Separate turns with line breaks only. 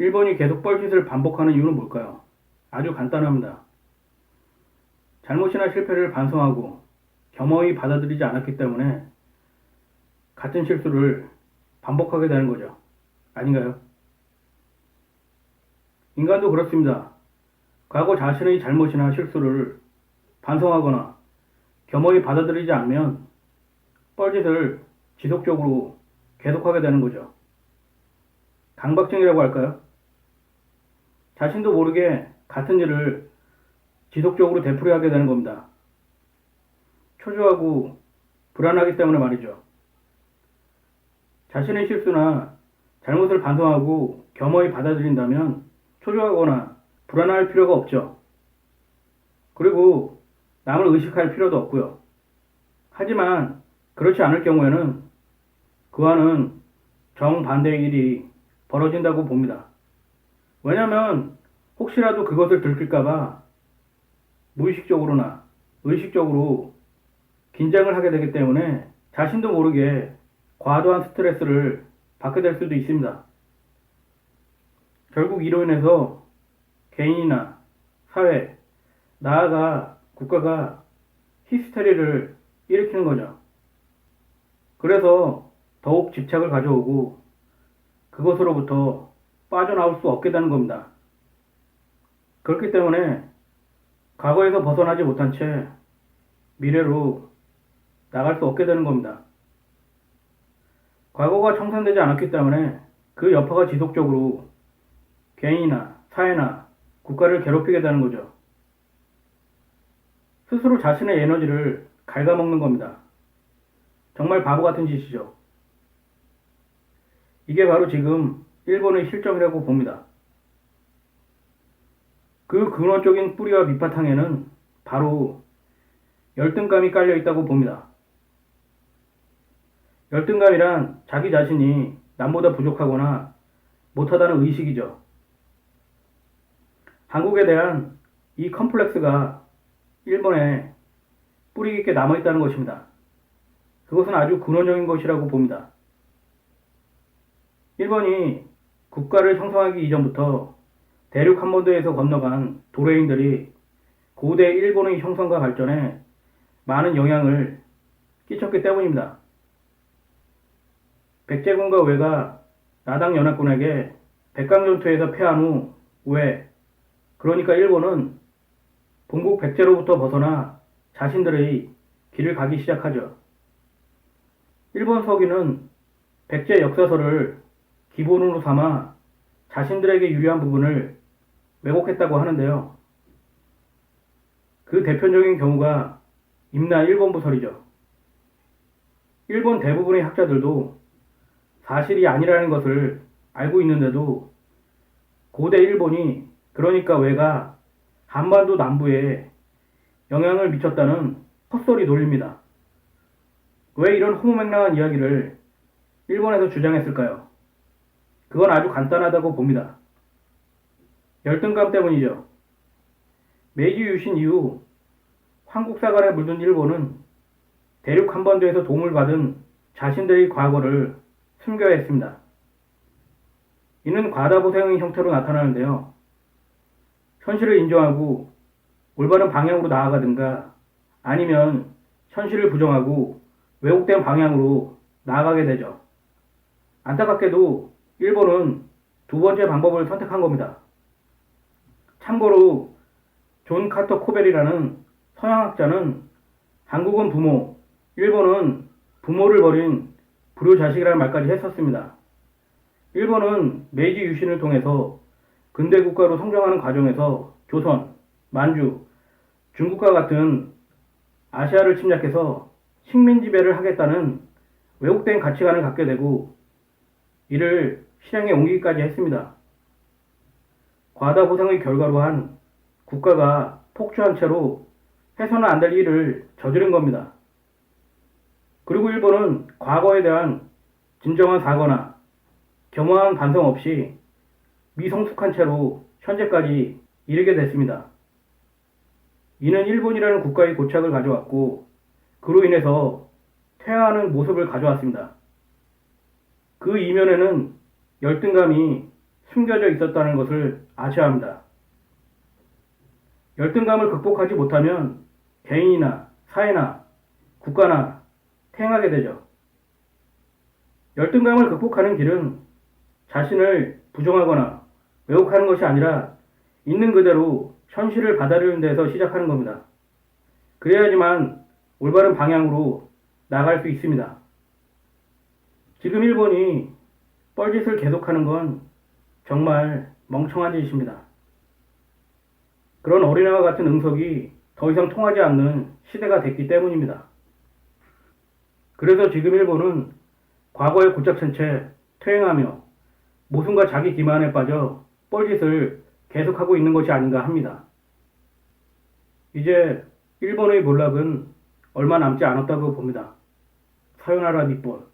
일본이 계속 뻘짓을 반복하는 이유는 뭘까요? 아주 간단합니다. 잘못이나 실패를 반성하고 겸허히 받아들이지 않았기 때문에 같은 실수를 반복하게 되는 거죠. 아닌가요? 인간도 그렇습니다. 과거 자신의 잘못이나 실수를 반성하거나 겸허히 받아들이지 않으면 뻘짓을 지속적으로 계속하게 되는 거죠. 강박증이라고 할까요? 자신도 모르게 같은 일을 지속적으로 되풀이하게 되는 겁니다. 초조하고 불안하기 때문에 말이죠. 자신의 실수나 잘못을 반성하고 겸허히 받아들인다면 초조하거나 불안할 필요가 없죠. 그리고 남을 의식할 필요도 없고요. 하지만 그렇지 않을 경우에는 그와는 정반대의 일이 벌어진다고 봅니다. 왜냐하면 혹시라도 그것을 들킬까봐 무의식적으로나 의식적으로 긴장을 하게 되기 때문에 자신도 모르게 과도한 스트레스를 받게 될 수도 있습니다. 결국 이로 인해서 개인이나 사회, 나아가 국가가 히스테리를 일으키는 거죠. 그래서 더욱 집착을 가져오고 그것으로부터 빠져나올 수 없게 되는 겁니다. 그렇기 때문에 과거에서 벗어나지 못한 채 미래로 나갈 수 없게 되는 겁니다. 과거가 청산되지 않았기 때문에 그 여파가 지속적으로 개인이나 사회나 국가를 괴롭히게 되는 거죠. 스스로 자신의 에너지를 갉아먹는 겁니다. 정말 바보 같은 짓이죠. 이게 바로 지금 일본의 실정이라고 봅니다. 그 근원적인 뿌리와 밑바탕에는 바로 열등감이 깔려 있다고 봅니다. 열등감이란 자기 자신이 남보다 부족하거나 못하다는 의식이죠. 한국에 대한 이 컴플렉스가 일본에 뿌리 깊게 남아있다는 것입니다. 그것은 아주 근원적인 것이라고 봅니다. 일본이 국가를 형성하기 이전부터 대륙 한반도에서 건너간 도레인들이 고대 일본의 형성과 발전에 많은 영향을 끼쳤기 때문입니다. 백제군과 왜가 나당 연합군에게 백강전투에서 패한 후 왜, 그러니까 일본은 본국 백제로부터 벗어나 자신들의 길을 가기 시작하죠. 일본 서기는 백제 역사서를 기본으로 삼아 자신들에게 유리한 부분을 왜곡했다고 하는데요. 그 대표적인 경우가 임나 일본부설이죠. 일본 대부분의 학자들도 사실이 아니라는 것을 알고 있는데도 고대 일본이 그러니까 왜가 한반도 남부에 영향을 미쳤다는 헛소리 논리입니다. 왜 이런 허무맹랑한 이야기를 일본에서 주장했을까요? 그건 아주 간단하다고 봅니다. 열등감 때문이죠. 메이지 유신 이후 황국사관에 물든 일본은 대륙 한반도에서 도움을 받은 자신들의 과거를 숨겨야 했습니다. 이는 과다보상의 형태로 나타나는데요. 현실을 인정하고 올바른 방향으로 나아가든가 아니면 현실을 부정하고 왜곡된 방향으로 나아가게 되죠. 안타깝게도 일본은 두 번째 방법을 선택한 겁니다. 참고로 존 카터 코벨이라는 서양학자는 한국은 부모, 일본은 부모를 버린 불효자식이라는 말까지 했었습니다. 일본은 메이지 유신을 통해서 근대 국가로 성장하는 과정에서 조선, 만주, 중국과 같은 아시아를 침략해서 식민 지배를 하겠다는 왜곡된 가치관을 갖게 되고 이를 실행에 옮기기까지 했습니다. 과다 보상의 결과로 한 국가가 폭주한 채로 해서는 안 될 일을 저지른 겁니다. 그리고 일본은 과거에 대한 진정한 사과나 겸허한 반성 없이 미성숙한 채로 현재까지 이르게 됐습니다. 이는 일본이라는 국가의 고착을 가져왔고 그로 인해서 퇴화하는 모습을 가져왔습니다. 그 이면에는 열등감이 숨겨져 있었다는 것을 아셔야 합니다. 열등감을 극복하지 못하면 개인이나 사회나 국가나 퇴행하게 되죠. 열등감을 극복하는 길은 자신을 부정하거나 왜곡하는 것이 아니라 있는 그대로 현실을 받아들이는 데서 시작하는 겁니다. 그래야지만 올바른 방향으로 나갈 수 있습니다. 지금 일본이 뻘짓을 계속하는 건 정말 멍청한 짓입니다. 그런 어린아이와 같은 응석이 더 이상 통하지 않는 시대가 됐기 때문입니다. 그래서 지금 일본은 과거에 고착한 채 퇴행하며 모순과 자기 기만에 빠져 뻘짓을 계속하고 있는 것이 아닌가 합니다. 이제 일본의 몰락은 얼마 남지 않았다고 봅니다. 사요나라 니폰.